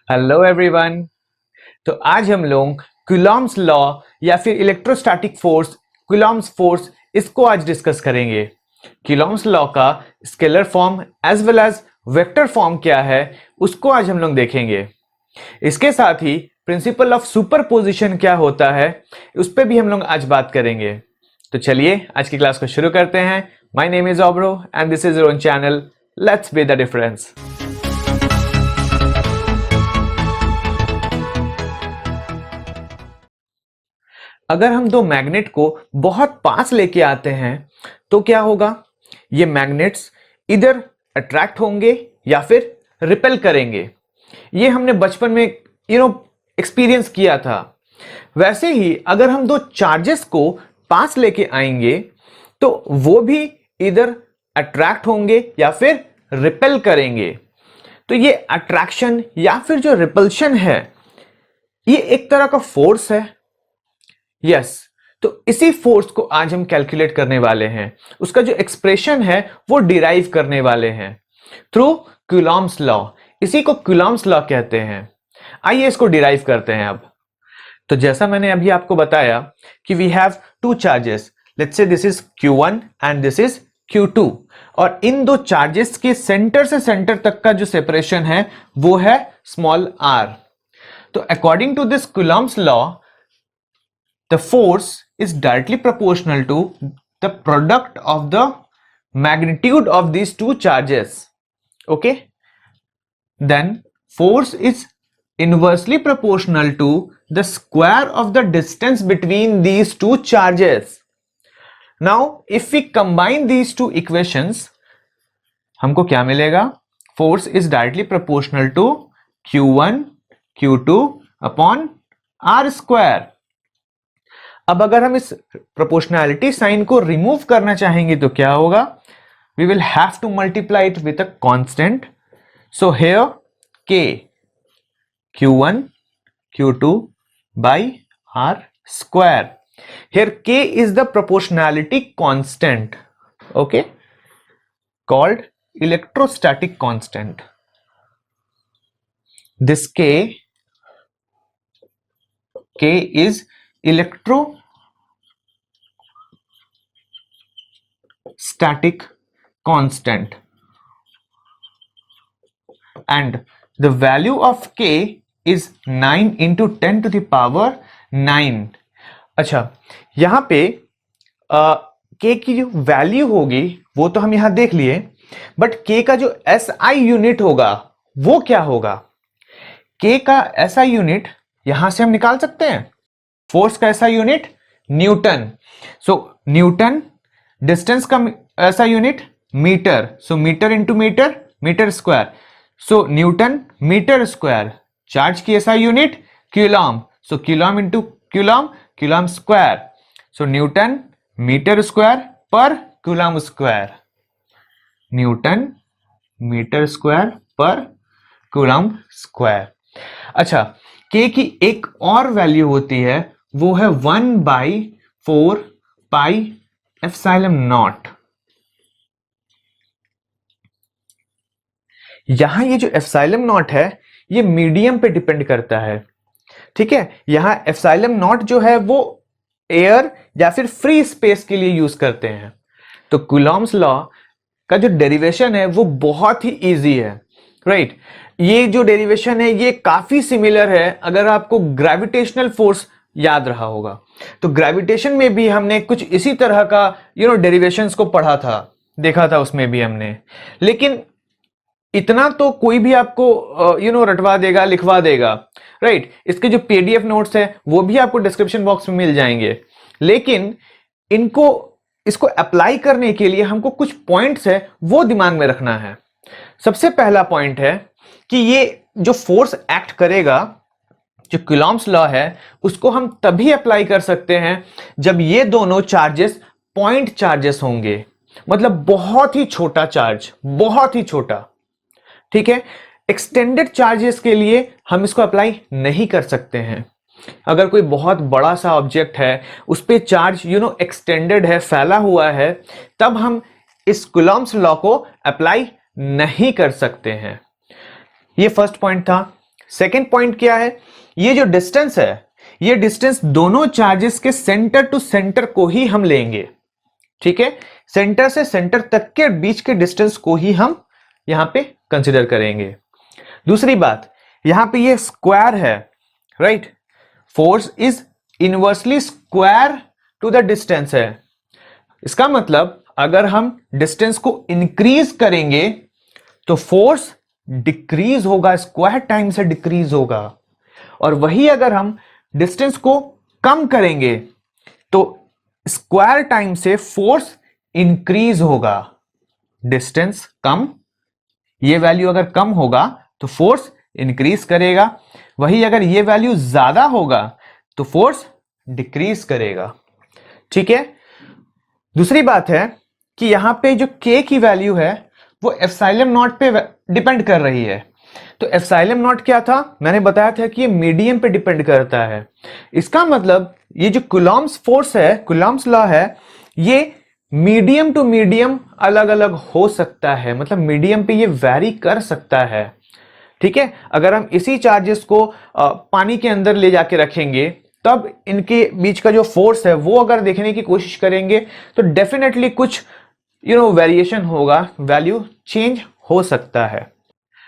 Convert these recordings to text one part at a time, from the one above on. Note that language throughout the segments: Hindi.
Hello everyone. तो आज हम लोग कूलॉम्स लॉ या फिर इलेक्ट्रोस्टैटिक फोर्स, कूलॉम्स फोर्स, इसको आज डिस्कस करेंगे। कूलॉम्स लॉ का scalar form as well as vector form क्या है उसको आज हम लोग देखेंगे। इसके साथ ही प्रिंसिपल ऑफ सुपरपोजिशन क्या होता है उस पर भी हम लोग आज बात करेंगे। तो चलिए आज की क्लास को शुरू करते हैं। माय नेम इज ऑब्रो and this is your own channel, let's be the difference. अगर हम दो मैग्नेट को बहुत पास लेके आते हैं तो क्या होगा? ये मैग्नेट्स इधर अट्रैक्ट होंगे या फिर रिपेल करेंगे। ये हमने बचपन में एक्सपीरियंस किया था। वैसे ही अगर हम दो चार्जेस को पास लेके आएंगे तो वो भी इधर अट्रैक्ट होंगे या फिर रिपेल करेंगे। तो ये अट्रैक्शन या फिर जो रिपल्शन है ये एक तरह का फोर्स है। यस, तो इसी फोर्स को आज हम कैलकुलेट करने वाले हैं। उसका जो एक्सप्रेशन है वो डिराइव करने वाले हैं थ्रू कूलॉम्स लॉ। इसी को कूलॉम्स लॉ कहते हैं। आइए इसको डिराइव करते हैं अब। तो जैसा मैंने अभी आपको बताया कि we have two charges, let's say this is Q1 and this is Q2, और इन दो चार्जेस के सेंटर से सेंटर तक का जो सेपरेशन है वो है स्मॉल r। तो according to this Coulomb's law, the force is directly proportional to the product of the magnitude of these two charges. Okay, then force is inversely proportional to the square of the distance between these two charges. Now if we combine these two equations, हमको क्या मिलेगा? Force is directly proportional to Q1 Q2 upon R square. अब अगर हम इस प्रोपोर्शनैलिटी साइन को रिमूव करना चाहेंगे तो क्या होगा? We will have to multiply it with a constant. So here k Q1 Q2 by R square. Here k is the proportionality constant, okay, called electrostatic constant. This k is electrostatic constant and the value of k is 9 into 10 to the power 9. अच्छा, यहां पे k की जो वैल्यू होगी वो तो हम यहां देख लिए, बट k का जो SI यूनिट होगा वो क्या होगा? k का SI यूनिट यहां से हम निकाल सकते हैं। फोर्स का SI unit newton. So newton, distance का SI unit metre. So metre into metre, metre square. So newton metre square. Charge की SI unit coulomb. So coulomb into coulomb, coulomb square. So newton metre square per coulomb square. Newton metre square per coulomb square. अच्छा, k की एक और वैल्यू होती है, वो है 1/4 पाई एप्सिलॉन नॉट। यहां ये जो एप्सिलॉन नॉट है ये मीडियम पे डिपेंड करता है। ठीक है, यहां एप्सिलॉन नॉट जो है वो एयर या फिर फ्री स्पेस के लिए यूज करते हैं। तो कूलॉम्स लॉ का जो डेरिवेशन है वो बहुत ही इजी है, राइट। ये जो डेरिवेशन है ये काफी सिमिलर है अगर आपको ग्रेविटेशनल फोर्स याद रहा होगा। तो ग्रेविटेशन में भी हमने कुछ इसी तरह का डेरिवेशंस को पढ़ा था, देखा था उसमें भी हमने। लेकिन इतना तो कोई भी आपको रटवा देगा, लिखवा देगा, राइट। इसके जो PDF नोट्स है वो भी आपको डिस्क्रिप्शन बॉक्स में मिल जाएंगे। लेकिन इसको अप्लाई करने के लिए हमको कुछ पॉइंट्स है वो दिमाग में रखना है। सबसे पहला पॉइंट है कि ये जो फोर्स एक्ट करेगा, जो कूलॉम्स लॉ है, उसको हम तभी अप्लाई कर सकते हैं जब ये दोनों चार्जेस पॉइंट चार्जेस होंगे। मतलब बहुत ही छोटा चार्ज, बहुत ही छोटा। ठीक है, एक्सटेंडेड चार्जेस के लिए हम इसको अप्लाई नहीं कर सकते हैं। अगर कोई बहुत बड़ा सा ऑब्जेक्ट है, उस पे चार्ज एक्सटेंडेड है, फैला हुआ है, तब हम इस कूलॉम्स लॉ को अप्लाई नहीं कर सकते हैं। ये फर्स्ट पॉइंट था। सेकेंड पॉइंट क्या है, ये जो डिस्टेंस है, ये डिस्टेंस दोनों चार्जेस के सेंटर टू सेंटर को ही हम लेंगे, ठीक है, सेंटर से सेंटर तक के बीच के डिस्टेंस को ही हम यहां पे कंसिडर करेंगे। दूसरी बात, यहां पे ये स्क्वायर है, right, force is inversely square to the distance है। इसका मतलब अगर हम डिस्टेंस को इंक्रीज करेंगे तो फोर्स डिक्रीज होगा, स्क्वायर टाइम से डिक्रीज होगा, और वही अगर हम डिस्टेंस को कम करेंगे तो स्क्वायर टाइम से फोर्स इंक्रीज होगा। डिस्टेंस कम, ये वैल्यू अगर कम होगा तो फोर्स इंक्रीज करेगा, वही अगर ये वैल्यू ज्यादा होगा तो फोर्स डिक्रीज करेगा, ठीक है। दूसरी बात है कि यहां पे जो k की वैल्यू है वो एप्सिलॉन नॉट पे डिपेंड कर रही है। तो एप्सिलॉन नॉट क्या था, मैंने बताया था कि ये मीडियम पे डिपेंड करता है। इसका मतलब ये जो कूलॉम्स फोर्स है, कूलॉम्स लॉ है, ये मीडियम टू मीडियम अलग अलग हो सकता है, मतलब मीडियम पे ये वैरी कर सकता है, ठीक है। अगर हम इसी चार्जेस को पानी के अंदर ले जाके रखेंगे तब इनके बीच का जो फोर्स है वो अगर देखने की कोशिश करेंगे तो डेफिनेटली कुछ वेरिएशन होगा, वैल्यू चेंज हो सकता है।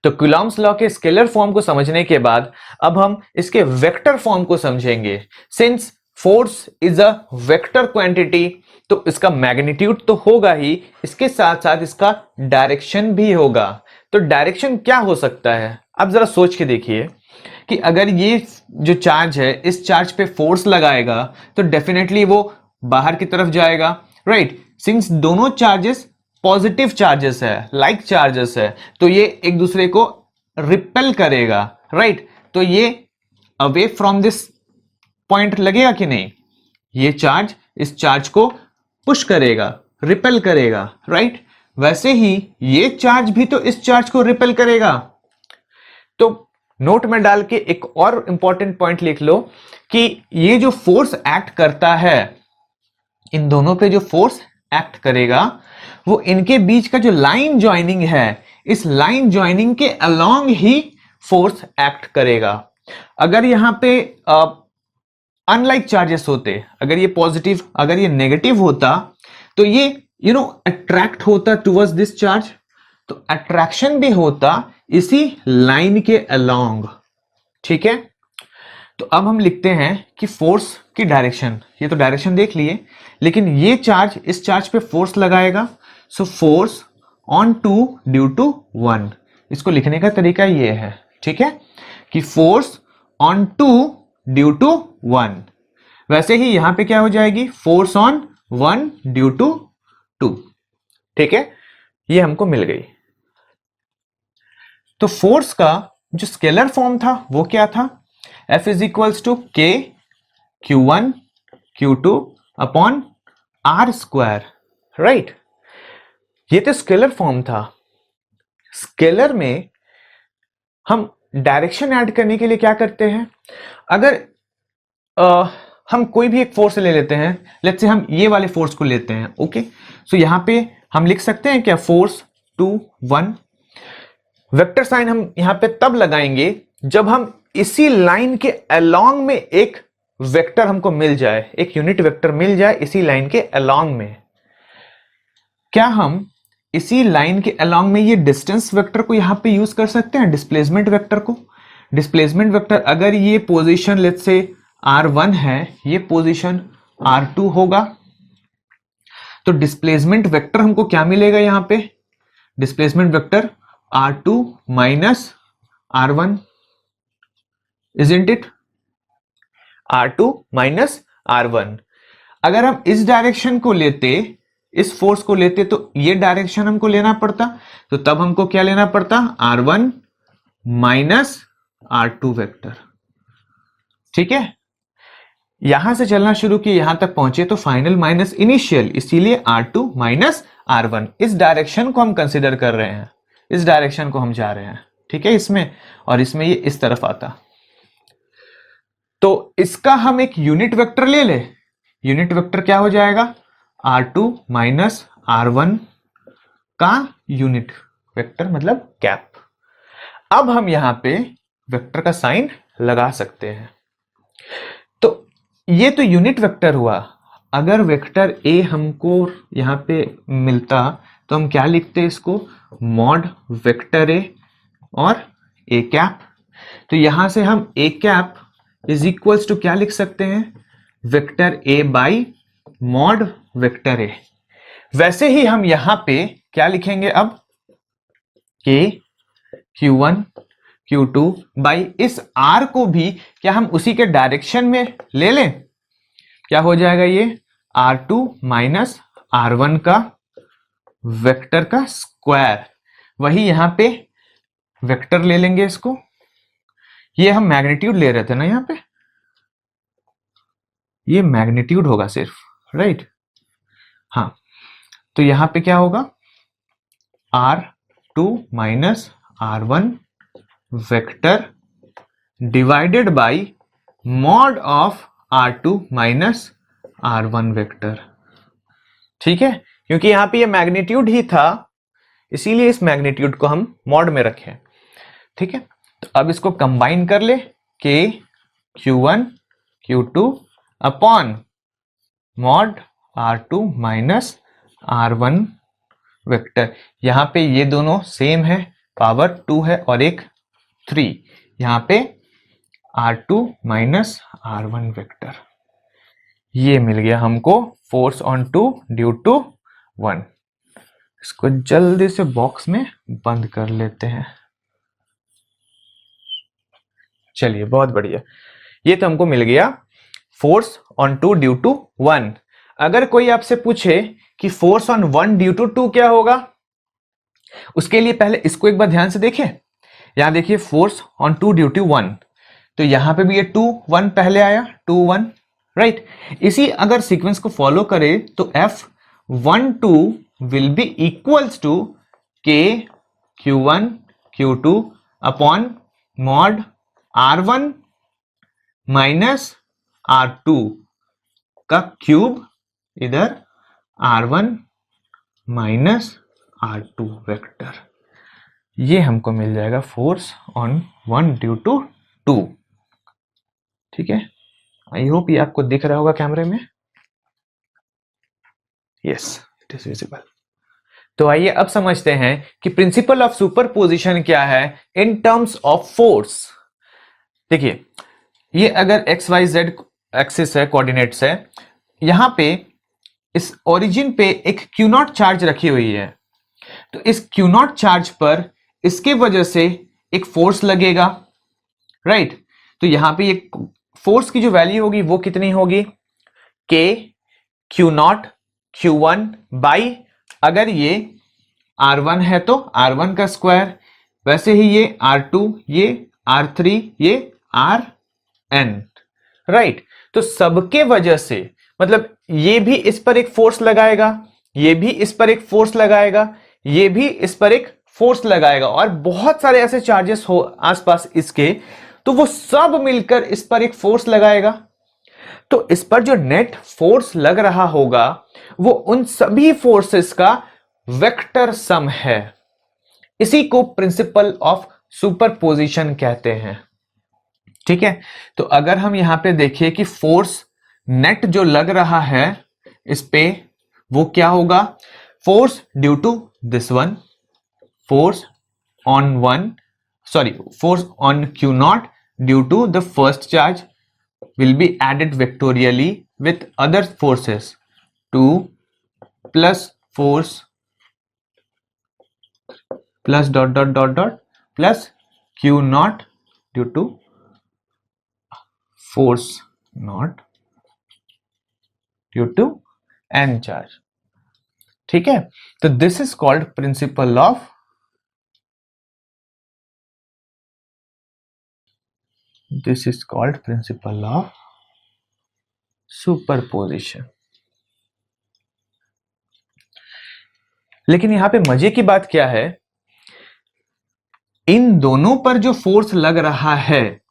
तो कूलॉम्स लॉ के स्केलर फॉर्म को समझने के बाद अब हम इसके वेक्टर फॉर्म को समझेंगे। Since force is a vector quantity तो इसका मैग्नीट्यूड तो होगा ही, इसके साथ साथ इसका डायरेक्शन भी होगा। तो डायरेक्शन क्या हो सकता है, अब जरा सोच के देखिए कि अगर ये जो चार्ज है इस चार्ज पे फोर्स लगाएगा तो डेफिनेटली वो बाहर की तरफ जाएगा, राइट। सिंस दोनों चार्जेस पॉजिटिव चार्जेस है, लाइक चार्जेस है, तो ये एक दूसरे को रिपेल करेगा, राइट। तो ये अवे फ्रॉम दिस पॉइंट लगेगा कि नहीं, ये चार्ज इस चार्ज को पुश करेगा, रिपेल करेगा, राइट। वैसे ही ये चार्ज भी तो इस चार्ज को रिपेल करेगा। तो नोट में डाल के एक और इंपॉर्टेंट पॉइंट लिख लो कि ये जो फोर्स एक्ट करता है, इन दोनों पे जो फोर्स एक्ट करेगा वो इनके बीच का जो लाइन ज्वाइनिंग है, इस लाइन ज्वाइनिंग के अलोंग ही फोर्स एक्ट करेगा। अगर यहां पे अनलाइक चार्जेस होते, अगर ये पॉजिटिव अगर ये नेगेटिव होता तो ये अट्रैक्ट होता टुवर्ड्स दिस चार्ज, तो अट्रैक्शन भी होता इसी लाइन के अलोंग, ठीक है। तो अब हम लिखते हैं कि फोर्स की डायरेक्शन, ये तो डायरेक्शन देख लिए, लेकिन ये चार्ज इस चार्ज पे फोर्स लगाएगा, so force on two due to 1। इसको लिखने का तरीका ये है, ठीक है, कि force on two due to 1। वैसे ही यहां पे क्या हो जाएगी, फोर्स ऑन 1 ड्यू टू 2, ठीक है, ये हमको मिल गई। तो फोर्स का जो स्केलर फॉर्म था वो क्या था, F इज इक्वल्स टू के Q1 Q2 upon R square, right. ये तो स्केलर फॉर्म था। स्केलर में हम डायरेक्शन ऐड करने के लिए क्या करते हैं, अगर हम कोई भी एक फोर्स ले लेते हैं, लेट्स से हम ये वाले फोर्स को लेते हैं, ओके। सो यहां पे हम लिख सकते हैं क्या, फोर्स 2 1। वेक्टर साइन हम यहां पे तब लगाएंगे जब हम इसी लाइन के अलोंग में एक वेक्टर हमको मिल जाए, एक यूनिट वेक्टर मिल जाए इसी लाइन के अलोंग में। क्या हम इसी लाइन के अलोंग में ये डिस्टेंस वेक्टर को यहां पे यूज कर सकते हैं, डिस्प्लेसमेंट वेक्टर को। डिस्प्लेसमेंट वेक्टर अगर ये पोजीशन लेट्स से R1 है, ये पोजीशन R2 होगा, तो डिस्प्लेसमेंट वेक्टर हमको क्या मिलेगा यहां पे, displacement vector R2 minus R1, isn't it? R2 minus R1। अगर हम इस डायरेक्शन को लेते, इस फोर्स को लेते, तो ये डायरेक्शन हमको लेना पड़ता, तो तब हमको क्या लेना पड़ता, R1 माइनस R2 वेक्टर, ठीक है। यहां से चलना शुरू किए, यहां तक पहुंचे तो फाइनल माइनस इनिशियल, इसीलिए R2 माइनस R1। इस डायरेक्शन को हम कंसिडर कर रहे हैं, इस डायरेक्शन को हम जा रहे हैं, ठीक है, इसमें और इसमें ये इस तरफ आता। तो इसका हम एक यूनिट वेक्टर ले ले, यूनिट वेक्टर क्या हो जाएगा, R2 माइनस R1 का यूनिट वेक्टर मतलब कैप। अब हम यहां पे वेक्टर का साइन लगा सकते हैं। तो ये तो यूनिट वेक्टर हुआ। अगर वेक्टर ए हमको यहां पे मिलता तो हम क्या लिखते हैं इसको, मॉड वेक्टर ए और ए कैप। तो यहां से हम A cap is equals to क्या लिख सकते हैं, vector A by mod vector A. वैसे ही हम यहां पे क्या लिखेंगे अब, के Q1 Q2 बाई इस R को भी क्या हम उसी के डायरेक्शन में ले लें, क्या हो जाएगा ये R2 माइनस R1 का वेक्टर का स्क्वायर। वही यहां पे वेक्टर ले लेंगे इसको, ये हम मैग्नीट्यूड ले रहे थे ना यहां पे, ये मैग्नीट्यूड होगा सिर्फ, राइट। हाँ, तो यहां पे क्या होगा, R2 minus R1 vector divided by mod of R2 minus R1 vector. ठीक है, क्योंकि यहां पे ये मैग्नीट्यूड ही था, इसीलिए इस मैग्नीट्यूड को हम मॉड में रखें। ठीक है, तो अब इसको कंबाइन कर ले, के Q1 Q2 upon mod R2 minus R1 vector. यहां पे ये दोनों सेम है, पावर 2 है और एक 3, यहां पे R2 माइनस R1 वेक्टर। ये मिल गया हमको फोर्स ऑन 2 ड्यू टू 1। इसको जल्दी से बॉक्स में बंद कर लेते हैं। चलिए, बहुत बढ़िया, ये तो हमको मिल गया फोर्स ऑन 2 ड्यू टू 1। अगर कोई आपसे पूछे कि फोर्स ऑन 1 ड्यू टू 2 क्या होगा, उसके लिए पहले इसको एक बार ध्यान से देखें। यहां देखिए फोर्स ऑन 2 ड्यू टू 1, तो यहां पे भी ये 2 1 पहले आया, 2 1, राइट। इसी अगर सीक्वेंस को फॉलो करें तो F1 2 will be equals to के Q1 Q2 upon mod R1 minus R2 का क्यूब, इधर R1 माइनस R2 वेक्टर। ये हमको मिल जाएगा फोर्स ऑन 1 ड्यू टू 2। ठीक है, आई होप ये आपको दिख रहा होगा कैमरे में। Yes, it is visible. तो आइए अब समझते हैं कि प्रिंसिपल ऑफ सुपरपोजिशन क्या है इन टर्म्स ऑफ फोर्स। देखिए, ये अगर एक्स वाई जेड एक्सिस है, कोऑर्डिनेट्स है, यहां पे इस ओरिजिन पे एक क्यू नॉट चार्ज रखी हुई है। तो इस क्यू नॉट चार्ज पर इसके वजह से एक फोर्स लगेगा, राइट। तो यहां पे एक फोर्स की जो वैल्यू होगी वो कितनी होगी, के क्यू नॉट Q1 बाई, अगर ये R1 है तो R1 का स्क्वायर, वैसे ही ये R2, ये R3, ये Rn, राइट। तो सबके वजह से, मतलब ये भी इस पर एक फोर्स लगाएगा, ये भी इस पर एक फोर्स लगाएगा, ये भी इस पर एक फोर्स लगाएगा, और बहुत सारे ऐसे चार्जेस हो आसपास इसके, तो वो सब मिलकर इस पर एक फोर्स लगाएगा। तो इस पर जो नेट फोर्स लग रहा होगा वो उन सभी फोर्सेस का वेक्टर सम है। इसी को प्रिंसिपल ऑफ सुपरपोजिशन कहते हैं। ठीक है, तो अगर हम यहां पे देखिए कि फोर्स नेट जो लग रहा है इस पे, वो क्या होगा, force due to this one, force on force on Q not due to the first charge will be added vectorially with other forces, 2 plus force plus dot dot dot dot plus Q naught due to force not due to n charge। ठीक है, तो this is called principle of superposition. लेकिन यहां पे मजे की बात क्या है, इन दोनों पर जो फोर्स लग रहा है,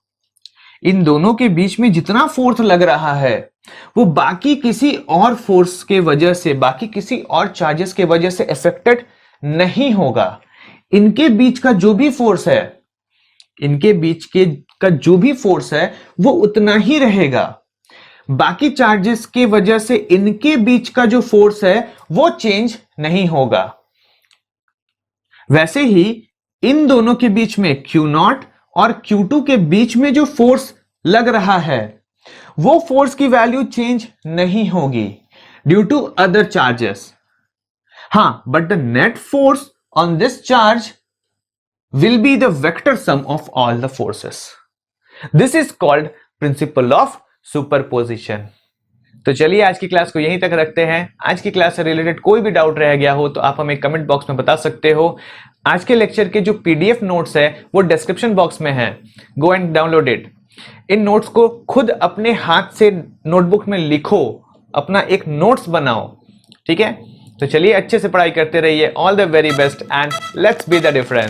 इन दोनों के बीच में जितना फोर्स लग रहा है वो बाकी किसी और फोर्स के वजह से, बाकी किसी और चार्जेस के वजह से अफेक्टेड नहीं होगा। इनके बीच का जो भी फोर्स है इनके बीच के का जो भी फोर्स है वो उतना ही रहेगा। बाकी चार्जेस के वजह से इनके बीच का जो फोर्स है वो चेंज नहीं होगा। वैसे ही इन दोनों के बीच में Q0 और Q2 के बीच में जो फोर्स लग रहा है वो फोर्स की वैल्यू चेंज नहीं होगी ड्यू टू अदर चार्जेस। हाँ, but the net force on this charge will be the vector sum of all the forces. This is called principle of superposition. तो चलिए आज की क्लास को यहीं तक रखते हैं। आज की क्लास से रिलेटेड कोई भी डाउट रह गया हो तो आप हमें कमेंट बॉक्स में बता सकते हो। आज के लेक्चर के जो पीडीएफ नोट्स है वो डिस्क्रिप्शन बॉक्स में है, go and download it. In notes को खुद अपने हाथ से नोटबुक में लिखो, अपना एक नोट्स बनाओ, ठीक है। तो चलिए अच्छे से पढ़ाई करते रहिए। All the very best and let's be the difference.